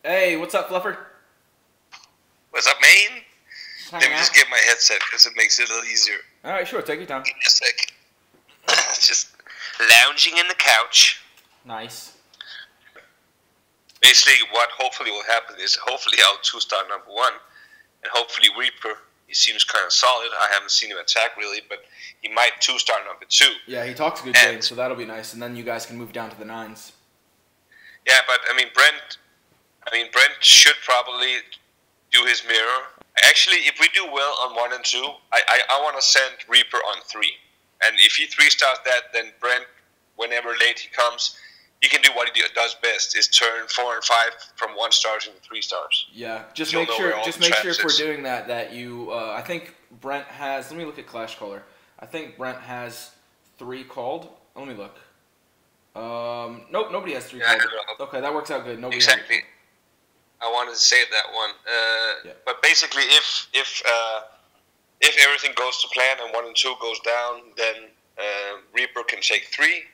Hey, what's up, Fluffer? What's up, man? Just Let hanging me out. just get my headset because it makes it a little easier. All right, sure. Take your time. Give me a sec. Just lounging in the couch. Nice. Basically, what hopefully will happen is hopefully I'll two-star number one, and hopefully Reaper, he seems kind of solid. I haven't seen him attack really, but he might two-star number two. Yeah, he talks a good And- game, so that'll be nice. And then you guys can move down to the 9s. Yeah, but I mean Brent should probably do his mirror. Actually, if we do well on 1 and 2, I want to send Reaper on 3. And if he 3-stars that, then Brent, whenever late he comes, he can do what he does best: is turn 4 and 5 from 1 stars into 3 stars. Yeah, just You'll make know sure. where all Just the make sure if traps we're is. doing that you. I think Brent has. Let me look at Clash Caller. I think Brent has 3 called. Let me look. Nope, nobody has 3 Yeah, I called. don't know. Okay, that works out good. Nobody Exactly. has. I wanted to save that one. Yeah. But basically, if everything goes to plan and 1 and 2 goes down, then Reaper can take 3.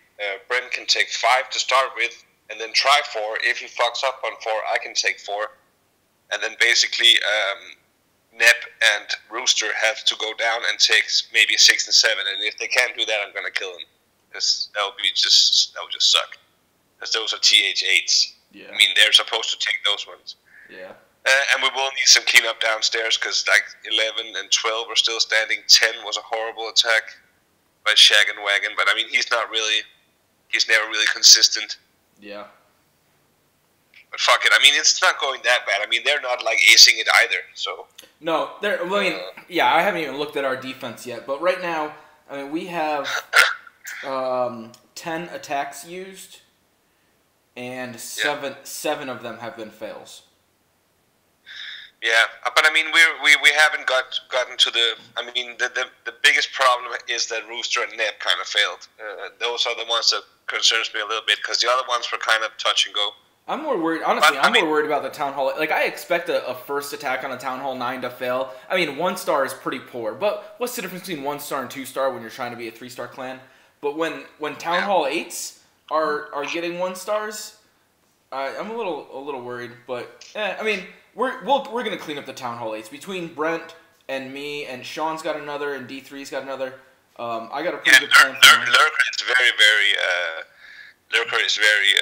Brent can take 5 to start with, and then try 4. If he fucks up on 4, I can take 4, and then basically Nep and Rooster have to go down and take maybe 6 and 7. And if they can't do that, I'm gonna kill them, because that would just suck. Because those are TH8s. Yeah. I mean, they're supposed to take those ones. Yeah. And we will need some cleanup downstairs, because like 11 and 12 are still standing. 10 was a horrible attack by Shag and Wagon, but I mean, he's never really consistent. Yeah. But fuck it, I mean, it's not going that bad. I mean, they're not like acing it either, so. No, there. I mean, yeah, I haven't even looked at our defense yet, but right now, I mean, we have 10 attacks used, and seven of them have been fails. Yeah, but I mean, we haven't gotten to the. I mean, the biggest problem is that Rooster and Neb kind of failed. Those are the ones that concerns me a little bit, because the other ones were kind of touch and go. I'm more worried, honestly. But, I'm more worried about the Town Hall. Like, I expect a first attack on a Town Hall 9 to fail. I mean, 1 star is pretty poor, but what's the difference between 1 star and 2 star when you're trying to be a 3-star clan? But when Town Hall 8s are getting 1 stars, I'm a little worried. But I mean, we're gonna clean up the Town Hall 8s between Brent and me, and Sean's got another, and D3's got another. I got a pretty good plan for him. Lurker is very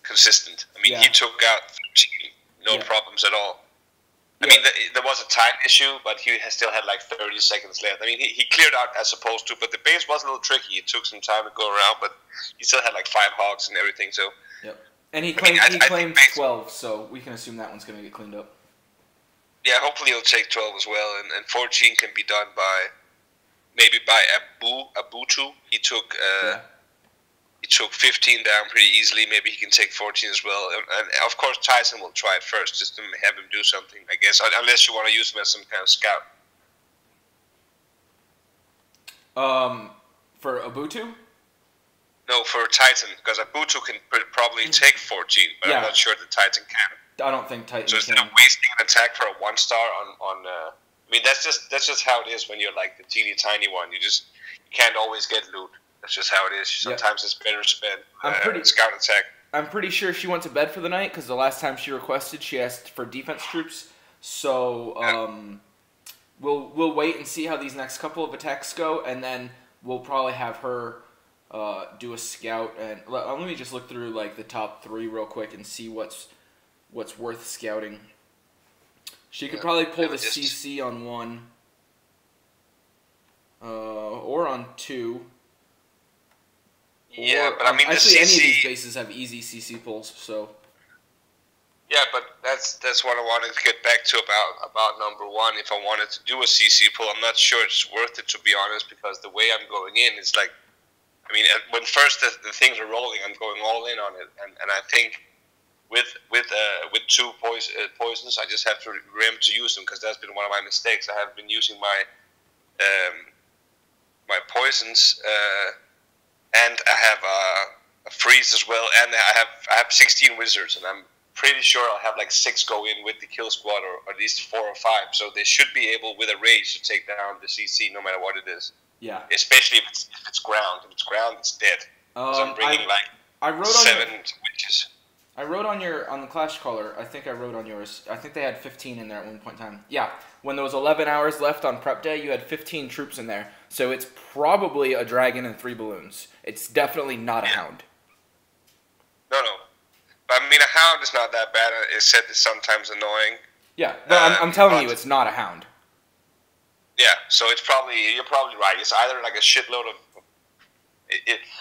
consistent. I mean, Yeah. he took out 13, no Yeah. problems at all. I Yeah. mean, there was a time issue, but he still had like 30 seconds left. I mean, he cleared out as supposed to, but the base was a little tricky. It took some time to go around, but he still had like 5 hogs and everything. So Yep. And he I mean, claimed I claimed think 12, so we can assume that one's gonna get cleaned up. yeah, hopefully he'll take 12 as well, and 14 can be done by maybe by Abutu. He took. Yeah. He took 15 down pretty easily. Maybe he can take 14 as well. And of course, Tyson will try it first, just to have him do something, I guess. Unless you want to use him as some kind of scout. For Abutu? No, for Titan, because Abutu can probably take 14, but Yeah. I'm not sure the Titan can. I don't think Titan So instead can. of wasting an attack for a 1-star on I mean, that's just how it is when you're like the teeny tiny one. You can't always get loot. That's just how it is. Sometimes it's better to spend scout attack. I'm pretty sure she went to bed for the night, because the last time she requested, she asked for defense troops. So we'll wait and see how these next couple of attacks go, and then we'll probably have her do a scout. And let me just look through like the top 3 real quick and see what's worth scouting. She could probably pull the CC on 1, or on 2. Yeah, Or, but I mean, actually, the any of these CC. bases have easy CC pulls. So Yeah, but that's what I wanted to get back to about number 1. If I wanted to do a CC pull, I'm not sure it's worth it, to be honest, because the way I'm going in is like, I mean, when first the things are rolling, I'm going all in on it, and I think with 2 poisons, I just have to remember to use them, because that's been one of my mistakes. I haven't been using my my poisons, and I have a freeze as well, and I have 16 wizards, and I'm pretty sure I'll have like 6 go in with the kill squad, or at least 4 or 5. So they should be able, with a rage, to take down the CC no matter what it is. yeah. Especially if it's ground. If it's ground, it's dead. So I'm bringing I wrote on 7 witches. I wrote on the Clash Caller. I think I wrote on yours. I think they had 15 in there at one point in time. Yeah, when there was 11 hours left on prep day, you had 15 troops in there. So it's probably a dragon and 3 balloons. It's definitely not a hound. No. But I mean, a hound is not that bad. It's said it's sometimes annoying. Yeah, but I'm telling you, it's not a hound. Yeah, so you're probably right. It's either like a shitload of.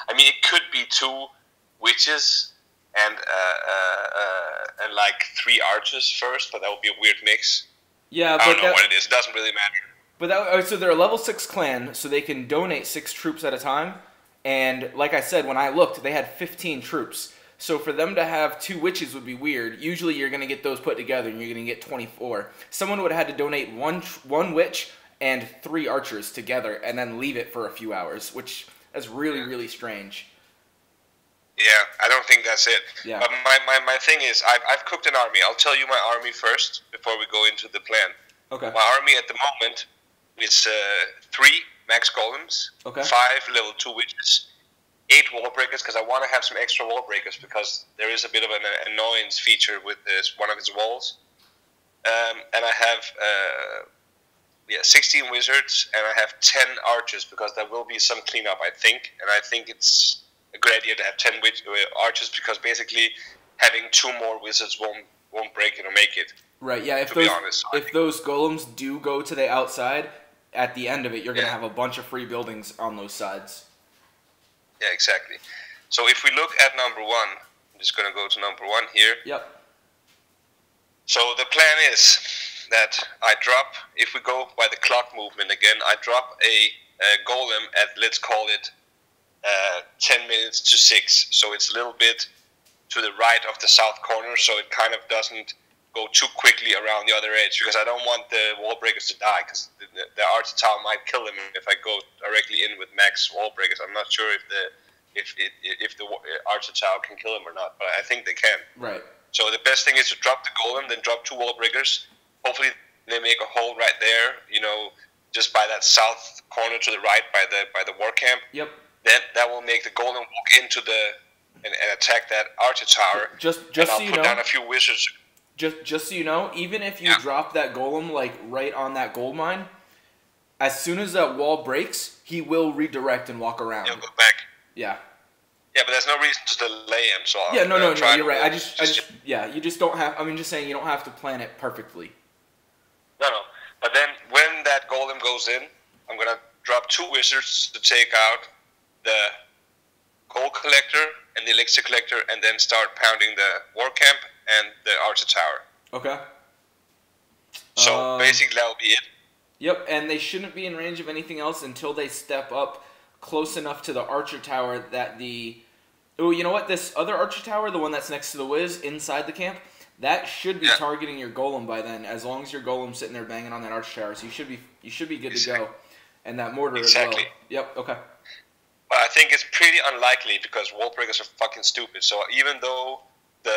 I mean, it could be 2 witches and like 3 archers first, but that would be a weird mix. Yeah, I don't know what it is. It doesn't really matter. But so they're a level 6 clan, so they can donate 6 troops at a time. And like I said, when I looked, they had 15 troops. So for them to have 2 witches would be weird. Usually you're going to get those put together and you're going to get 24. Someone would have had to donate one witch and 3 archers together and then leave it for a few hours, which is really, really strange. Yeah, I don't think that's it. Yeah. But my thing is, I've cooked an army. I'll tell you my army first before we go into the plan. Okay. My army at the moment is 3 max golems, okay. 5 level 2 witches, 8 wall breakers, because I want to have some extra wall breakers because there is a bit of an annoyance feature with one of his walls. And I have 16 wizards, and I have 10 archers because there will be some cleanup, I think. And I think it's a good idea to have 10 archers because basically having 2 more wizards won't break it or make it. Right, yeah, if those golems do go to the outside, at the end of it, you're going to have a bunch of free buildings on those sides. Yeah, exactly. So if we look at number 1, I'm just going to go to number 1 here. Yep. So the plan is that I drop, if we go by the clock movement again, I drop a golem at, let's call it, 10 minutes to 6. So it's a little bit to the right of the south corner, so it kind of doesn't go too quickly around the other edge, because I don't want the wall breakers to die, because the archer tower might kill them if I go directly in with max wall breakers. I'm not sure if the archer tower can kill them or not, but I think they can. Right. So the best thing is to drop the golem, then drop 2 wall breakers. Hopefully they make a hole right there, just by that south corner to the right by the war camp. Yep. Then that will make the golem walk into and attack that archer tower. Just and so I'll you put know, down a few wizards. Just so you know, even if you drop that golem like right on that gold mine, as soon as that wall breaks, he will redirect and walk around. He'll go back. Yeah. Yeah, but there's no reason to delay him. So yeah, no, you're right. You just don't have. I mean, just saying, you don't have to plan it perfectly. No. But then when that golem goes in, I'm gonna drop 2 wizards to take out the gold collector and the elixir collector, and then start pounding the war camp and the archer tower. Okay. So basically that will be it. Yep, and they shouldn't be in range of anything else until they step up close enough to the archer tower that oh, you know what? This other archer tower, the one that's next to the Wiz inside the camp, that should be targeting your golem by then, as long as your golem's sitting there banging on that archer tower. So you should be good to go. And that mortar as well. Yep, okay. But I think it's pretty unlikely because wall breakers are fucking stupid. So even though the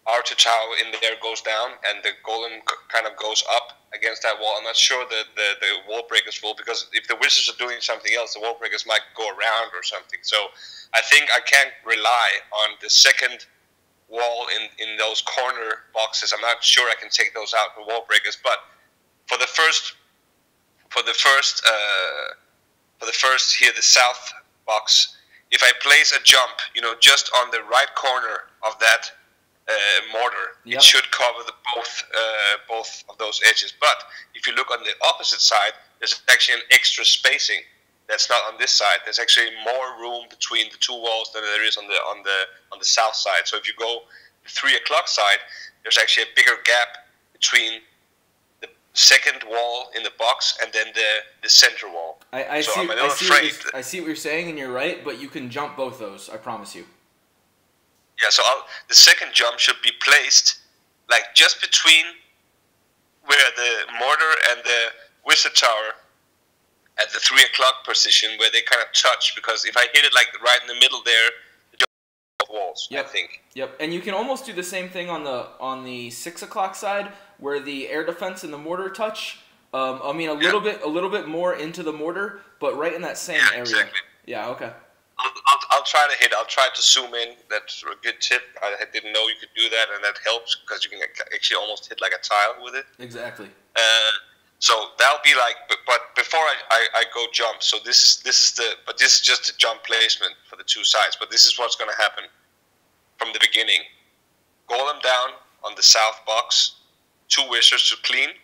archer tower in there goes down and the golem kind of goes up against that wall, I'm not sure that the wall breakers will, because if the wizards are doing something else, the wall breakers might go around or something. So I think I can't rely on the second wall in those corner boxes. I'm not sure I can take those out with wall breakers. But for the first here, the south box, if I place a jump, just on the right corner of that mortar, it should cover both of those edges. But if you look on the opposite side, there's actually an extra spacing that's not on this side. There's actually more room between the 2 walls than there is on the south side. So if you go the 3 o'clock side, there's actually a bigger gap between the second wall in the box and then the center wall. I see what you're saying, and you're right, but you can jump both those, I promise you. Yeah, so the second jump should be placed like just between where the mortar and the wizard tower at the 3 o'clock position, where they kind of touch, because if I hit it like right in the middle there, it jumps walls, I think. Yep, and you can almost do the same thing on the 6 o'clock side, where the air defense and the mortar touch. I mean, a little bit more into the mortar, but right in that same area. Exactly. Yeah, okay. I'll try to hit. I'll try to zoom in. That's a good tip. I didn't know you could do that, and that helps because you can actually almost hit like a tile with it. Exactly. So that'll be like, but before I go jump. So this is just a jump placement for the two sides. But this is what's going to happen from the beginning. Golem down on the south box, 2 wizards to clean.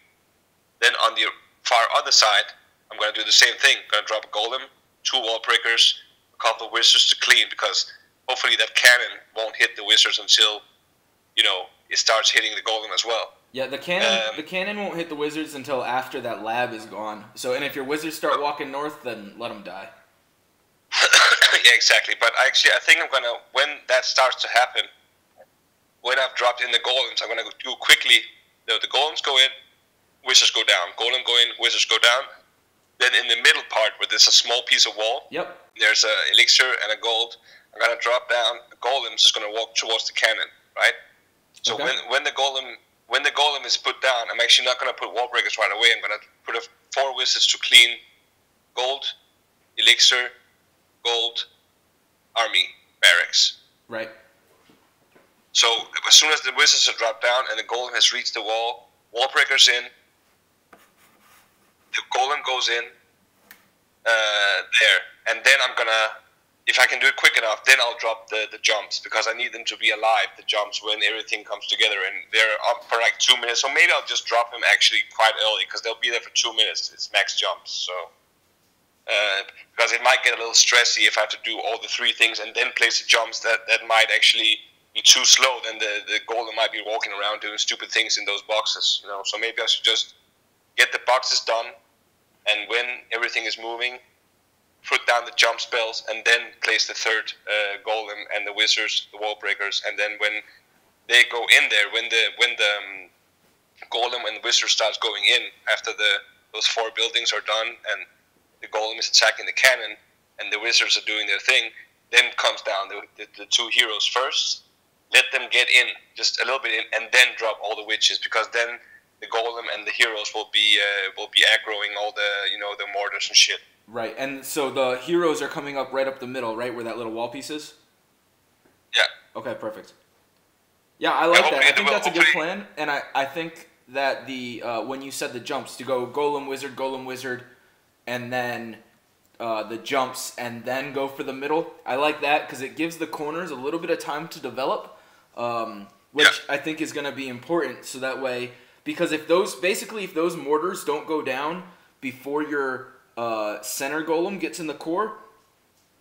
Then on the far other side, I'm going to do the same thing. I'm going to drop a golem, 2 wall breakers, a couple of wizards to clean, because hopefully that cannon won't hit the wizards until, it starts hitting the golem as well. Yeah, the cannon won't hit the wizards until after that lab is gone. So, and if your wizards start walking north, then let them die. Yeah, exactly. But I think I'm going to, when that starts to happen, when I've dropped in the golems, I'm going to do quickly, the golems go in, wizards go down. Golem go in, wizards go down. Then in the middle part, where there's a small piece of wall, there's an elixir and a gold. I'm going to drop down. The golem is going to walk towards the cannon, right? So when the golem is put down, I'm actually not going to put wall breakers right away. I'm going to put 4 wizards to clean gold, elixir, gold, army, barracks. Right. So as soon as the wizards are dropped down and the golem has reached the wall breakers in, the golem goes in there, and then I'm gonna, if I can do it quick enough, then I'll drop the jumps, because I need them to be alive, the jumps, when everything comes together, and they're up for like 2 minutes. So maybe I'll just drop them actually quite early, because they'll be there for 2 minutes. It's max jumps, so because it might get a little stressy if I have to do all the 3 things and then place the jumps. That might actually be too slow. Then the golem might be walking around doing stupid things in those boxes, So maybe I should just get the boxes done, and when everything is moving, put down the jump spells, and then place the 3rd golem and the wizards, the wall breakers, and then when they go in there, when the golem and the wizard starts going in after those 4 buildings are done, and the golem is attacking the cannon, and the wizards are doing their thing, then comes down the 2 heroes first. Let them get in just a little bit in, and then drop all the witches, because then the golem and the heroes will be aggroing all the the mortars and shit. Right, and so the heroes are coming up right up the middle, right, where that little wall piece is? Yeah. Okay, perfect. Yeah, I like that. I think that's a good plan, and I think that the when you said the jumps, to go golem, wizard, and then the jumps, and then go for the middle, I like that, because it gives the corners a little bit of time to develop, which I think is going to be important, so that way, because if those mortars don't go down before your center golem gets in the core,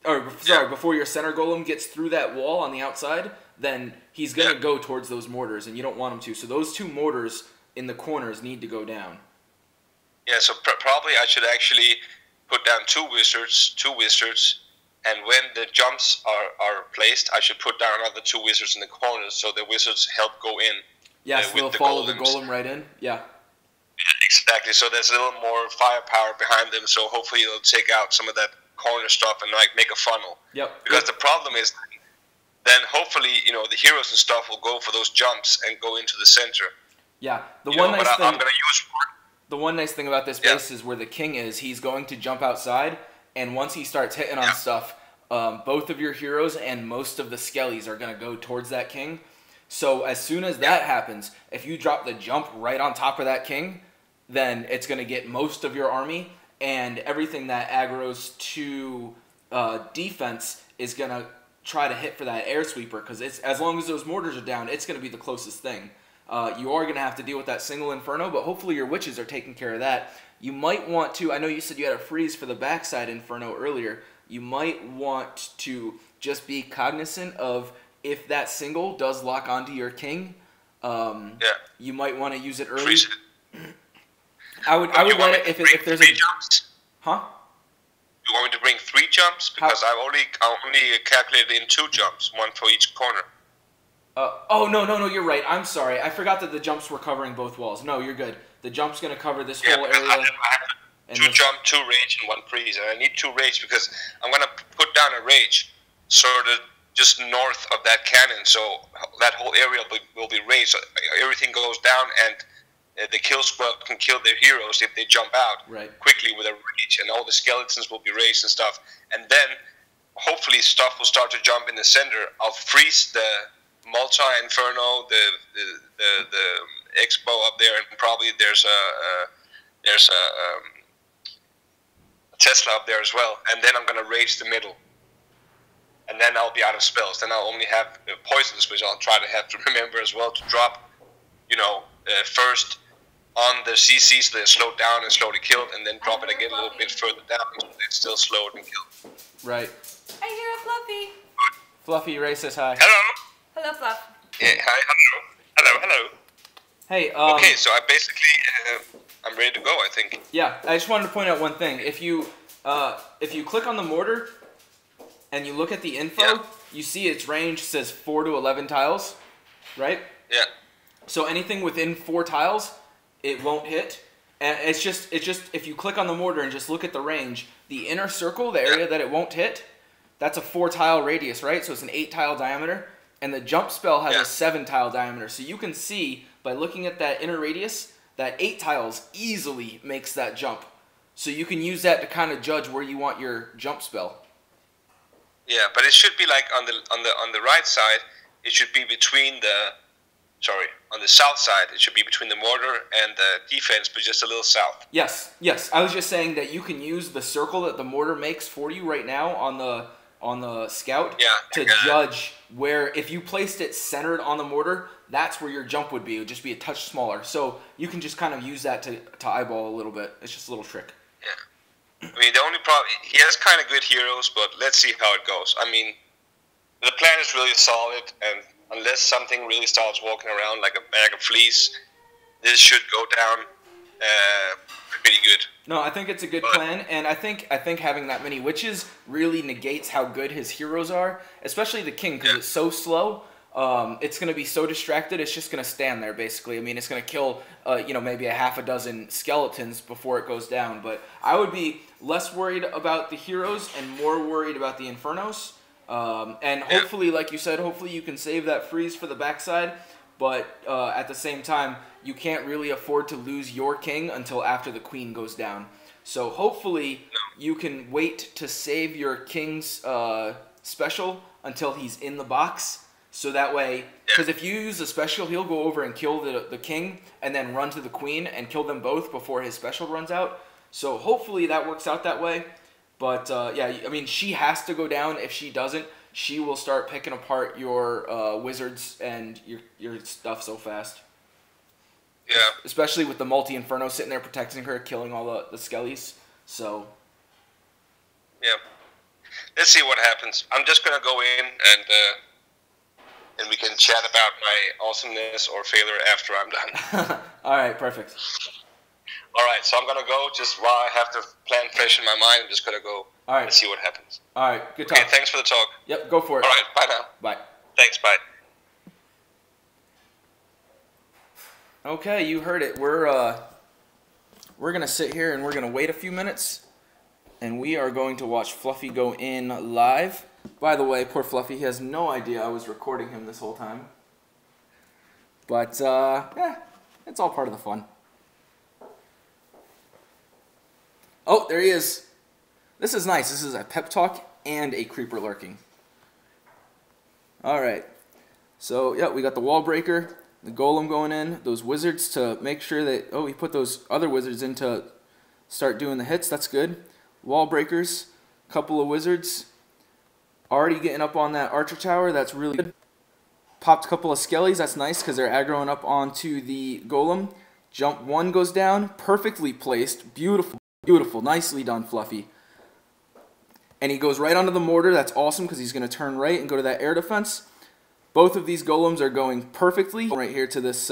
before your center golem gets through that wall on the outside, then he's going to go towards those mortars, and you don't want him to. So those 2 mortars in the corners need to go down. Yeah, so probably I should actually put down 2 wizards, and when the jumps are placed, I should put down another 2 wizards in the corners, so the wizards help go in. Yeah, so they'll follow the golem right in. Yeah. Exactly. So there's a little more firepower behind them. So hopefully it'll take out some of that corner stuff and like make a funnel. Yep. Because the problem is, then hopefully the heroes and stuff will go for those jumps and go into the center. Yeah. The one nice thing about this base is where the king is. He's going to jump outside, and once he starts hitting on stuff, both of your heroes and most of the skellies are going to go towards that king. So as soon as that happens, if you drop the jump right on top of that king, then it's going to get most of your army, and everything that aggroes to defense is going to try to hit for that air sweeper, because as long as those mortars are down, it's going to be the closest thing. You are going to have to deal with that single inferno, but hopefully your witches are taking care of that. You might want to, I know you said you had a freeze for the backside inferno earlier, you might want to just be cognizant of if that single does lock onto your king, you might want to use it early. I would let it if there's 3 jumps. Huh? You want me to bring 3 jumps? Because I only calculated in 2 jumps, 1 for each corner. No, you're right. I'm sorry. I forgot that the jumps were covering both walls. No, you're good. The jump's going to cover this whole area. I have 2 jump, 2 rage, and 1 freeze. And I need 2 rage because I'm going to put down a rage sort of just north of that cannon. So that whole area will be raged. So everything goes down, and the kill squad can kill their heroes if they jump out quickly with a rage. And all the skeletons will be raised and stuff. And then hopefully stuff will start to jump in the center. I'll freeze the Multi Inferno, the Expo up there, and probably there's a Tesla up there as well. And then I'm gonna rage the middle, and then I'll be out of spells. Then I'll only have poisons, which I'll try to have to remember as well to drop. First on the CC so they're slowed down and slowly killed, and then drop it again a little bit further down so they're still slowed and killed. Right. I hear a Fluffy. Fluffy Ray says hi. Hello. Hello, Fluff. Yeah, hi, hello. Hey, okay, so I basically, I'm ready to go, I think. Yeah, I just wanted to point out one thing. If you click on the mortar and you look at the info, you see its range says 4 to 11 tiles, right? Yeah. So anything within 4 tiles, it won't hit. And it's just if you click on the mortar and just look at the range, the inner circle, the area that it won't hit, that's a 4-tile radius, right? So it's an 8-tile diameter. And the jump spell has a 7-tile diameter. So you can see, by looking at that inner radius, that 8 tiles easily makes that jump. So you can use that to kind of judge where you want your jump spell. Yeah, but it should be like on the right side, it should be between on the south side, it should be between the mortar and the defense, but just a little south. Yes. I was just saying that you can use the circle that the mortar makes for you right now on the scout to judge where, if you placed it centered on the mortar, that's where your jump would be. It would just be a touch smaller. So you can just kind of use that to eyeball a little bit. It's just a little trick. Yeah. I mean, the only problem, he has kind of good heroes, but let's see how it goes. I mean, the plan is really solid, and unless something really starts walking around like a bag of fleas, this should go down pretty good. No, I think it's a good plan, and I think having that many witches really negates how good his heroes are, especially the king, because it's so slow. It's going to be so distracted, it's just going to stand there, basically. I mean, it's going to kill, maybe a half a dozen skeletons before it goes down. But I would be less worried about the heroes and more worried about the Infernos. And hopefully, like you said, hopefully you can save that freeze for the backside. But at the same time, you can't really afford to lose your king until after the queen goes down. So hopefully you can wait to save your king's special until he's in the box. So that way, because if you use a special, he'll go over and kill the king and then run to the queen and kill them both before his special runs out. So hopefully that works out that way. But yeah, I mean, she has to go down. If she doesn't, she will start picking apart your wizards and your stuff so fast. Yeah. Especially with the multi-inferno sitting there protecting her, killing all the skellies. So. Yeah. Let's see what happens. I'm just gonna go in and we can chat about my awesomeness or failure after I'm done. All right, perfect. All right, so I'm gonna go just while I have the plan fresh in my mind. I'm just gonna go. All right. And see what happens. All right, good talk. Okay, thanks for the talk. Yep, go for it. All right, bye now. Bye. Thanks, bye. Okay, you heard it. We're gonna sit here and we're gonna wait a few minutes, and we are going to watch Fluffy go in live. By the way, poor Fluffy, he has no idea I was recording him this whole time. But yeah, it's all part of the fun. Oh, there he is. This is nice. This is a pep talk and a creeper lurking. All right. So yeah, we got the wall breaker. The golem going in, those wizards to make sure that, oh, he put those other wizards in to start doing the hits. That's good. Wall breakers, couple of wizards. Already getting up on that archer tower. That's really good. Popped a couple of skellies. That's nice because they're aggroing up onto the golem. Jump 1 goes down. Perfectly placed. Beautiful. Beautiful. Nicely done, Fluffy. And he goes right onto the mortar. That's awesome because he's going to turn right and go to that air defense. Both of these golems are going perfectly right here to this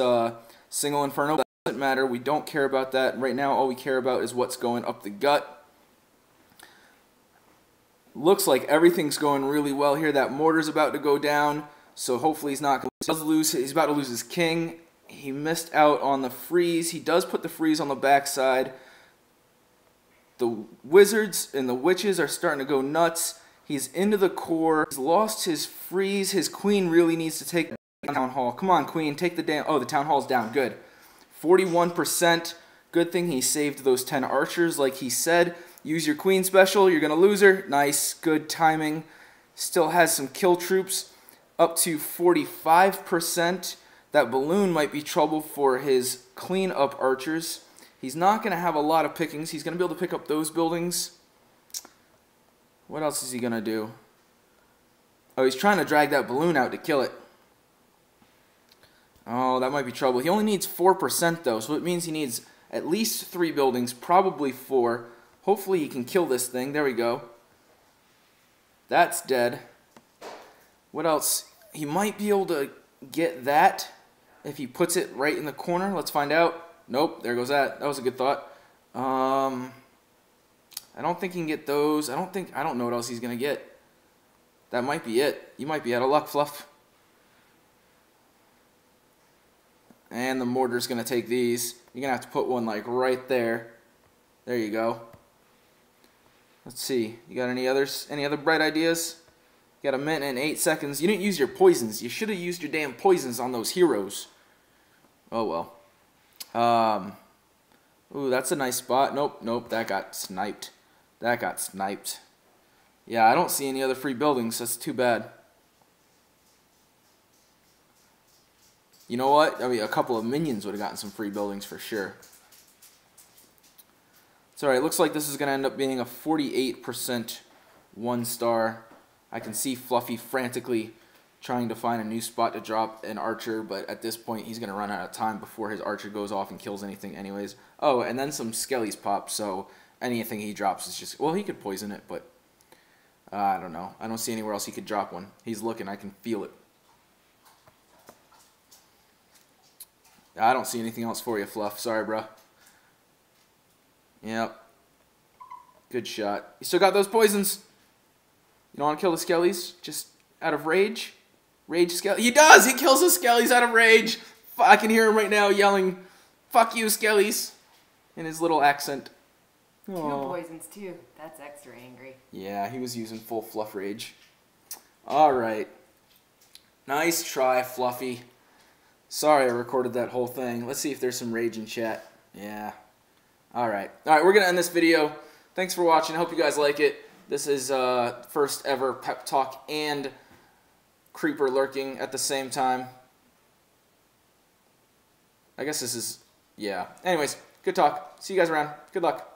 single inferno. That doesn't matter. We don't care about that. Right now, all we care about is what's going up the gut. Looks like everything's going really well here. That mortar's about to go down, so hopefully he's not going to lose. He's about to lose his king. He missed out on the freeze. He does put the freeze on the backside. The wizards and the witches are starting to go nuts. He's into the core. He's lost his freeze. His queen really needs to take the town hall. Come on, queen, take the damn... Oh, the town hall's down. Good. 41%. Good thing he saved those 10 archers like he said. Use your queen special. You're going to lose her. Nice. Good timing. Still has some kill troops up to 45%. That balloon might be trouble for his clean-up archers. He's not going to have a lot of pickings. He's going to be able to pick up those buildings. What else is he going to do? Oh, he's trying to drag that balloon out to kill it. Oh, that might be trouble. He only needs 4% though, so it means he needs at least 3 buildings, probably 4. Hopefully he can kill this thing. There we go. That's dead. What else? He might be able to get that if he puts it right in the corner. Let's find out. Nope, there goes that. That was a good thought. I don't think he can get those. I don't know what else he's going to get. That might be it. You might be out of luck, Fluff. And the mortar's going to take these. You're going to have to put one like right there. There you go. Let's see. You got any others? Any other bright ideas? You got 1 minute and 8 seconds. You didn't use your poisons. You should have used your damn poisons on those heroes. Oh well. Ooh, that's a nice spot. Nope, that got sniped. That got sniped. Yeah, I don't see any other free buildings. That's too bad. You know what? I mean, a couple of minions would have gotten some free buildings for sure. It's alright. Looks like this is going to end up being a 48% 1-star. I can see Fluffy frantically trying to find a new spot to drop an archer, but at this point he's going to run out of time before his archer goes off and kills anything anyways. Oh, and then some skellies pop, so anything he drops is just... Well, he could poison it, but... I don't know. I don't see anywhere else he could drop one. He's looking. I can feel it. I don't see anything else for you, Fluff. Sorry, bro. Yep. Good shot. You still got those poisons. You don't want to kill the skellies just out of rage? Rage skelly. He does! He kills the skellies out of rage! I can hear him right now yelling, "Fuck you, skellies!" in his little accent. 2 poisons, too. That's extra angry. Yeah, he was using full Fluff rage. Alright. Nice try, Fluffy. Sorry I recorded that whole thing. Let's see if there's some rage in chat. Yeah. Alright. Alright, we're going to end this video. Thanks for watching. I hope you guys like it. This is first ever Pep Talk and Creeper lurking at the same time. I guess this is... Yeah. Anyways, good talk. See you guys around. Good luck.